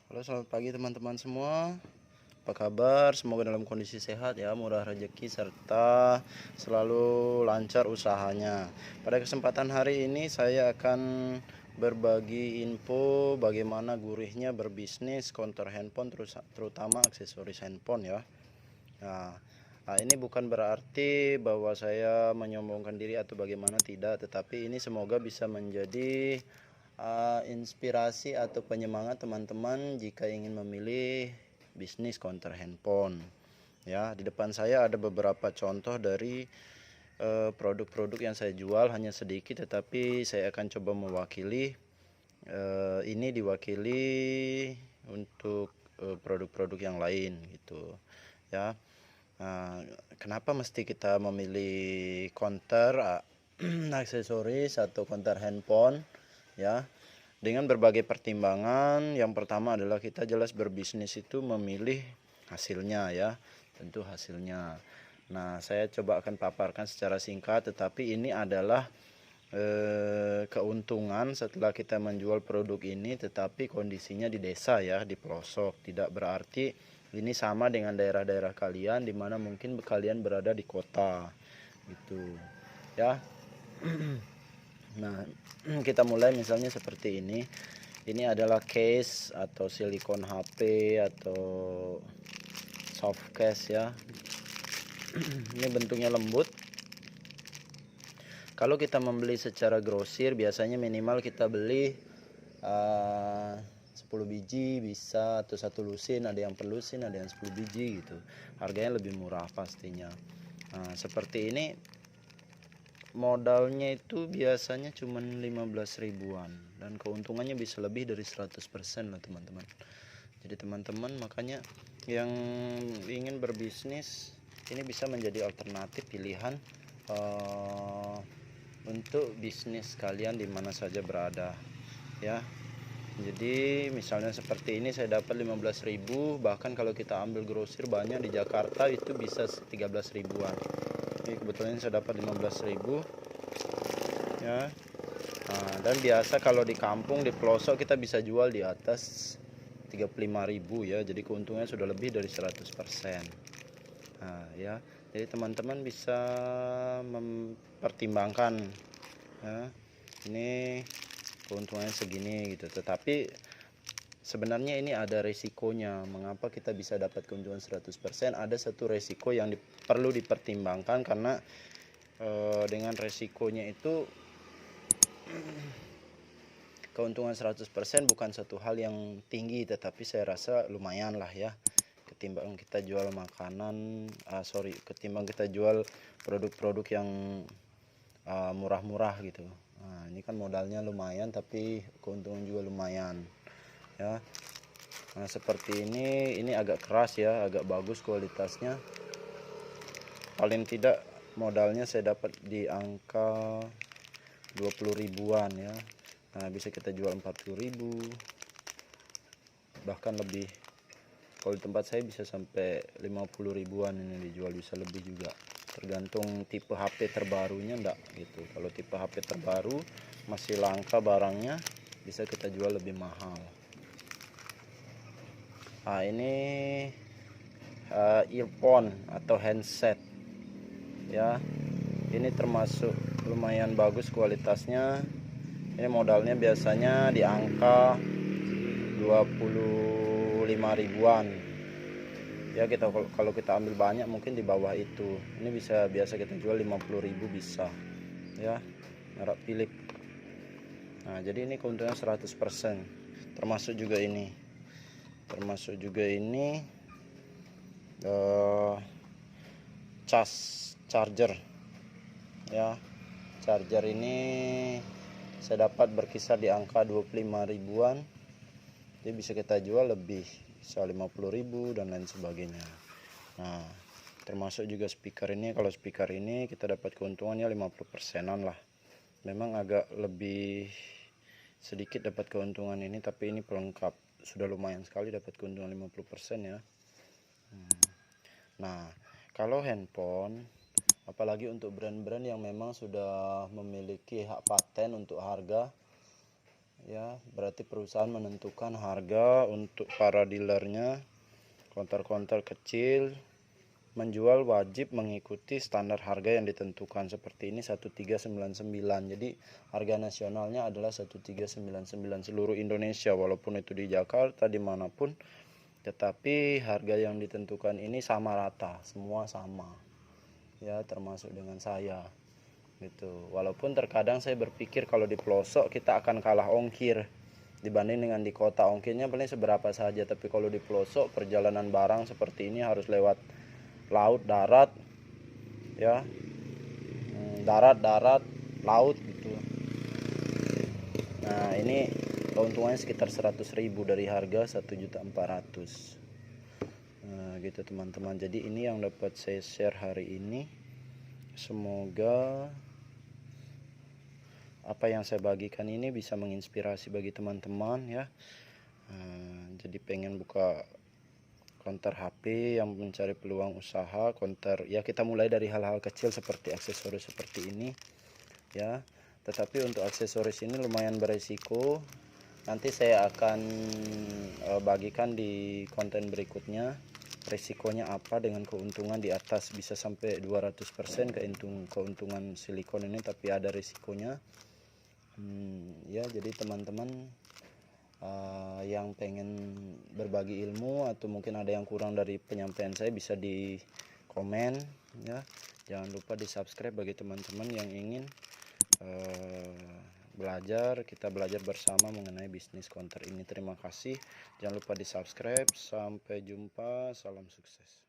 Halo, selamat pagi teman-teman semua. Apa kabar? Semoga dalam kondisi sehat ya, murah rezeki serta selalu lancar usahanya. Pada kesempatan hari ini saya akan berbagi info bagaimana gurihnya berbisnis konter handphone, terutama aksesoris handphone ya. Nah, ini bukan berarti bahwa saya menyombongkan diri atau bagaimana, tidak, tetapi ini semoga bisa menjadi inspirasi atau penyemangat teman-teman jika ingin memilih bisnis konter handphone. Ya, di depan saya ada beberapa contoh dari produk-produk yang saya jual, hanya sedikit tetapi saya akan coba mewakili. Ini diwakili untuk produk-produk yang lain gitu ya. Nah, kenapa mesti kita memilih konter aksesoris atau konter handphone ya? Dengan berbagai pertimbangan. Yang pertama adalah kita jelas berbisnis itu memilih hasilnya ya, tentu hasilnya. Nah, saya coba akan paparkan secara singkat, tetapi ini adalah keuntungan setelah kita menjual produk ini, tetapi kondisinya di desa ya, di pelosok. Tidak berarti ini sama dengan daerah-daerah kalian di mana mungkin kalian berada di kota gitu ya. Nah, kita mulai misalnya seperti ini. Ini adalah case atau silikon HP atau soft case ya. Ini bentuknya lembut. Kalau kita membeli secara grosir, biasanya minimal kita beli 10 biji bisa, atau satu lusin, ada yang per lusin, ada yang 10 biji gitu. Harganya lebih murah pastinya. Nah, seperti ini modalnya itu biasanya cuma 15 ribuan dan keuntungannya bisa lebih dari 100% lah teman-teman. Jadi teman-teman makanya yang ingin berbisnis ini bisa menjadi alternatif pilihan untuk bisnis kalian di mana saja berada ya. Jadi misalnya seperti ini saya dapat 15.000, bahkan kalau kita ambil grosir banyak di Jakarta itu bisa 13 ribuan. Ini kebetulan saya dapat 15.000 ya. Nah, dan biasa kalau di kampung di pelosok kita bisa jual di atas 35.000 ya. Jadi keuntungannya sudah lebih dari 100%. Nah, ya. Jadi teman-teman bisa mempertimbangkan ya. Ini keuntungannya segini gitu. Tetapi sebenarnya ini ada resikonya. Mengapa kita bisa dapat keuntungan 100%? Ada satu resiko yang perlu dipertimbangkan, karena dengan resikonya itu keuntungan 100% bukan satu hal yang tinggi, tetapi saya rasa lumayan lah ya, ketimbang kita jual ketimbang kita jual produk-produk yang murah-murah gitu. Nah, ini kan modalnya lumayan tapi keuntungan juga lumayan ya. Nah, seperti ini agak keras ya, agak bagus kualitasnya. Paling tidak modalnya saya dapat di angka 20 ribuan ya. Nah, bisa kita jual 40.000 bahkan lebih. Kalau di tempat saya bisa sampai 50 ribuan ini dijual, bisa lebih juga, tergantung tipe HP terbarunya enggak gitu. Kalau tipe HP terbaru masih langka barangnya, bisa kita jual lebih mahal. Nah, ini earphone atau handset ya. Ini termasuk lumayan bagus kualitasnya. Ini modalnya biasanya di angka 25 ribuan ya. Kalau kita ambil banyak mungkin di bawah itu. Ini biasa kita jual 50.000 bisa ya, merek Philips. Nah, jadi ini keuntungan 100%. Termasuk juga ini charger ya. Charger ini saya dapat berkisar di angka 25 ribuan. Jadi bisa kita jual lebih, bisa 50.000 dan lain sebagainya. Nah, termasuk juga speaker ini. Kalau speaker ini kita dapat keuntungannya 50%an lah. Memang agak lebih sedikit dapat keuntungan ini, tapi ini pelengkap. Sudah lumayan sekali dapat keuntungan 50% ya. Nah, kalau handphone, apalagi untuk brand-brand yang memang sudah memiliki hak paten untuk harga, ya. Berarti perusahaan menentukan harga untuk para dealernya. Konter-konter kecil menjual wajib mengikuti standar harga yang ditentukan seperti ini 1399. Jadi harga nasionalnya adalah 1399 seluruh Indonesia, walaupun itu di Jakarta dimanapun, tetapi harga yang ditentukan ini sama rata, semua sama ya, termasuk dengan saya gitu. Walaupun terkadang saya berpikir kalau di pelosok kita akan kalah ongkir dibanding dengan di kota. Ongkirnya paling seberapa saja, tapi kalau di pelosok perjalanan barang seperti ini harus lewat laut, darat ya, darat laut gitu. Nah ini keuntungannya sekitar 100.000 dari harga 1.400.000. Nah gitu teman-teman, jadi ini yang dapat saya share hari ini. Semoga apa yang saya bagikan ini bisa menginspirasi bagi teman-teman ya. Jadi pengen buka konter HP yang mencari peluang usaha konter ya, kita mulai dari hal-hal kecil seperti aksesoris seperti ini ya. Tetapi untuk aksesoris ini lumayan beresiko, nanti saya akan bagikan di konten berikutnya resikonya apa dengan keuntungan di atas bisa sampai 200% keuntungan silikon ini, tapi ada resikonya. Ya jadi teman-teman yang pengen berbagi ilmu atau mungkin ada yang kurang dari penyampaian saya bisa di komen ya. Jangan lupa di subscribe bagi teman-teman yang ingin belajar, kita belajar bersama mengenai bisnis konter ini. Terima kasih, jangan lupa di subscribe. Sampai jumpa, salam sukses.